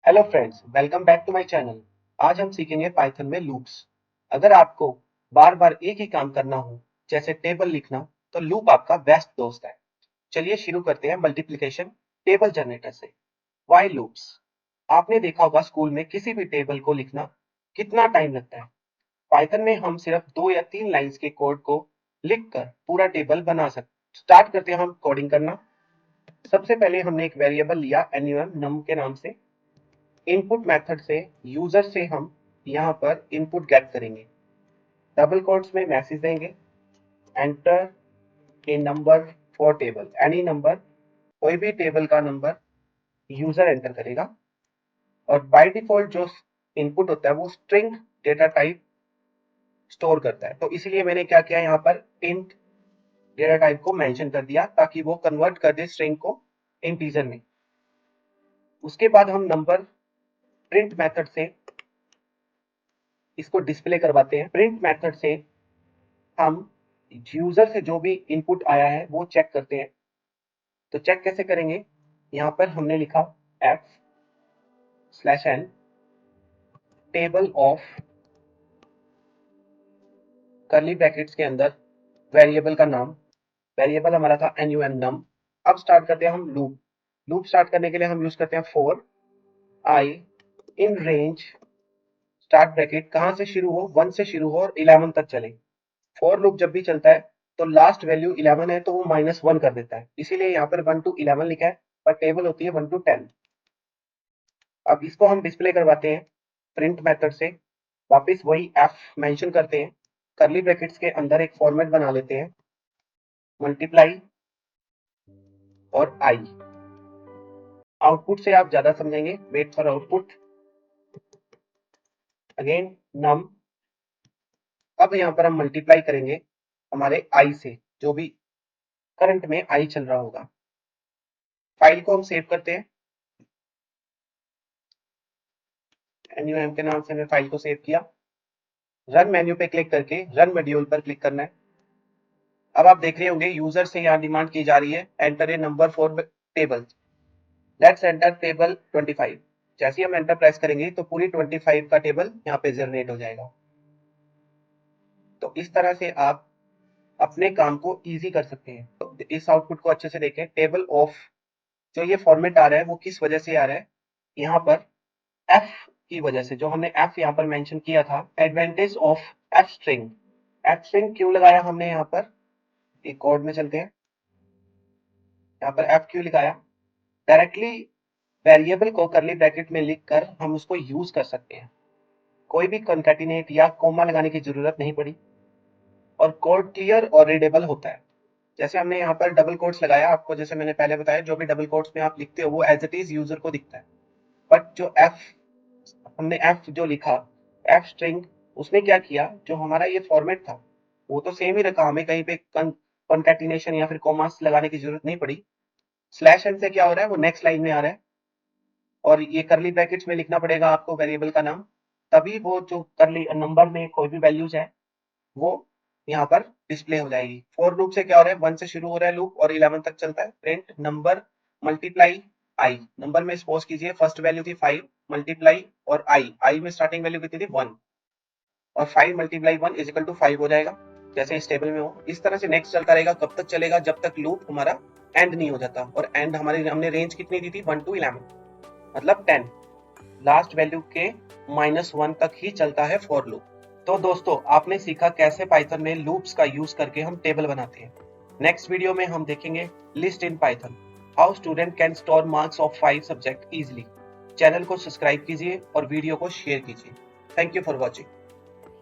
Hello friends, welcome back to my channel. आज हम सीखेंगे पाइथन में लूप्स। अगर आपको बार बार एक ही काम करना हो, जैसे टेबल लिखना, तो लूप आपका बेस्ट दोस्त है। चलिए शुरू करते हैं मल्टीप्लिकेशन टेबल जनरेटर से। Why loops. आपने देखा होगा स्कूल में किसी भी टेबल को लिखना कितना टाइम लगता है। पाइथन में हम सिर्फ 2 या 3 लाइंस के कोड को लिखकर पूरा टेबल बना सकते। स्टार्ट करते हैं हम कोडिंग करना। सबसे पहले हमने एक वेरिएबल लिया num के नाम से। इनपुट मेथड से यूजर से हम यहाँ पर इनपुट गेट करेंगे। डबल कोट्स में मैसेज देंगे, enter a number for table, any number, कोई भी टेबल का नंबर यूजर एंटर करेगा। और बाय डिफॉल्ट जो इनपुट होता है वो स्ट्रिंग डेटा टाइप स्टोर करता है, तो इसलिए मैंने क्या किया, यहाँ पर इंट डेटा टाइप को मेंशन कर दिया ताकि वो कन्वर्ट कर दे स्ट्रिंग को इंटीजर में। उसके बाद हम नंबर प्रिंट मेथड से इसको डिस्प्ले करवाते हैं। प्रिंट मेथड से हम यूजर से जो भी इनपुट आया है वो चेक करते हैं। तो चेक कैसे करेंगे, यहाँ पर हमने लिखा f/n टेबल ऑफ, करली ब्रैकेट्स के अंदर वेरिएबल का नाम, वेरिएबल हमारा था num। अब स्टार्ट करते हैं हम लूप। लूप स्टार्ट करने के लिए हम यूज करते हैं for I in range, start bracket कहां से शुरू हो, 1 से शुरू हो और 11 तक चले। फॉर लूप जब भी चलता है तो लास्ट वैल्यू 11 है तो वो -1 कर देता है, इसीलिए यहाँ पर 1 to 11 लिखा है, पर टेबल होती है 1 to 10। अब इसको हम डिस्प्ले करवाते हैं प्रिंट मेथड से। वापस वही f मेंशन करते हैं, करली ब्रैकेट्स के अंदर एक फॉर्मेट बना लेते हैं, मल्टीप्लाई और i। आउटपुट से आप ज्यादा समझेंगे, वेट फॉर आउटपुट। अगेन नम। अब यहाँ पर हम मल्टीप्लाई करेंगे हमारे i से, जो भी करंट में i चल रहा होगा। फाइल को हम सेव करते हैं, num के नाम से हमने फाइल को सेव किया। रन मेन्यू पे क्लिक करके रन मॉड्यूल पर क्लिक करना है। अब आप देख रहे होंगे यूजर से यहाँ डिमांड की जा रही है enter a number for table, let's enter table 25। जैसे ही हम एंटर प्रेस करेंगे तो पूरी 25 का टेबल यहाँ पे जनरेट हो जाएगा। तो इस तरह से आप अपने काम को इजी कर सकते हैं। तो इस आउटपुट को अच्छे से देखें, टेबल ऑफ जो ये फॉर्मेट आ रहा है वो किस वजह से आ रहा है, यहाँ पर एफ की वजह से। जो हमने एफ यहाँ पर मेंशन किया था, advantage of F string. F string क्यों लगाया हमने यहाँ पर, एक कोड में चलते हैं। यहाँ पर एफ क्यों लगाया, डायरेक्टली वेरिएबल को करली ब्रैकेट में लिखकर हम उसको यूज कर सकते हैं। कोई भी कंकैटिनेट या कोमा लगाने की जरूरत नहीं पड़ी और कोड क्लियर और रीडेबल होता है। जैसे हमने यहाँ पर डबल कोट्स लगाया, आपको जैसे मैंने पहले बताया, जो भी डबल कोट्स में आप लिखते हो वो एज इट इज यूजर को दिखता है। बट जो एफ हमने एफ जो लिखा, एफ स्ट्रिंग, उसने क्या किया, जो हमारा ये फॉर्मेट था वो तो सेम ही रखा, हमें कहीं पे कंकैटिनेशन या फिर कोमास लगाने की जरूरत नहीं पड़ी। स्लैश एन से क्या हो रहा है, वो नेक्स्ट लाइन में आ रहा है और ये करली ब्रैकेट्स में लिखना पड़ेगा आपको वेरिएबल का नाम, तभी वो जो करली नंबर में कोई भी वैल्यूज है वो यहाँ पर डिस्प्ले हो जाएगी। फॉर लूप से क्या हो रहा है, 1 से शुरू हो रहा है लूप और 11 तक चलता है। प्रिंट नंबर मल्टीप्लाई आई, नंबर में सपोज कीजिए फर्स्ट वैल्यू थी 5, मल्टीप्लाई और आई में स्टार्टिंग वैल्यू कितनी थी 1, और 5 मल्टीप्लाई 1 इज इक्वल टू 5 हो जाएगा, जैसे इस टेबल में हो। इस तरह से नेक्स्ट चलता रहेगा, कब तक चलेगा, जब तक लूप हमारा एंड नहीं हो जाता। और एंड हमारी हमने रेंज कितनी दी थी, 1 to 11, मतलब 10, लास्ट वैल्यू के -1 तक ही चलता है फॉर लूप। तो दोस्तों, आपने सीखा कैसे पाइथन में लूप्स का यूज करके हम टेबल बनाते हैं। नेक्स्ट वीडियो में हम देखेंगे list in Python, how student can store marks of 5 subject easily. Channel को सब्सक्राइब कीजिए और वीडियो को शेयर कीजिए। Thank you for watching.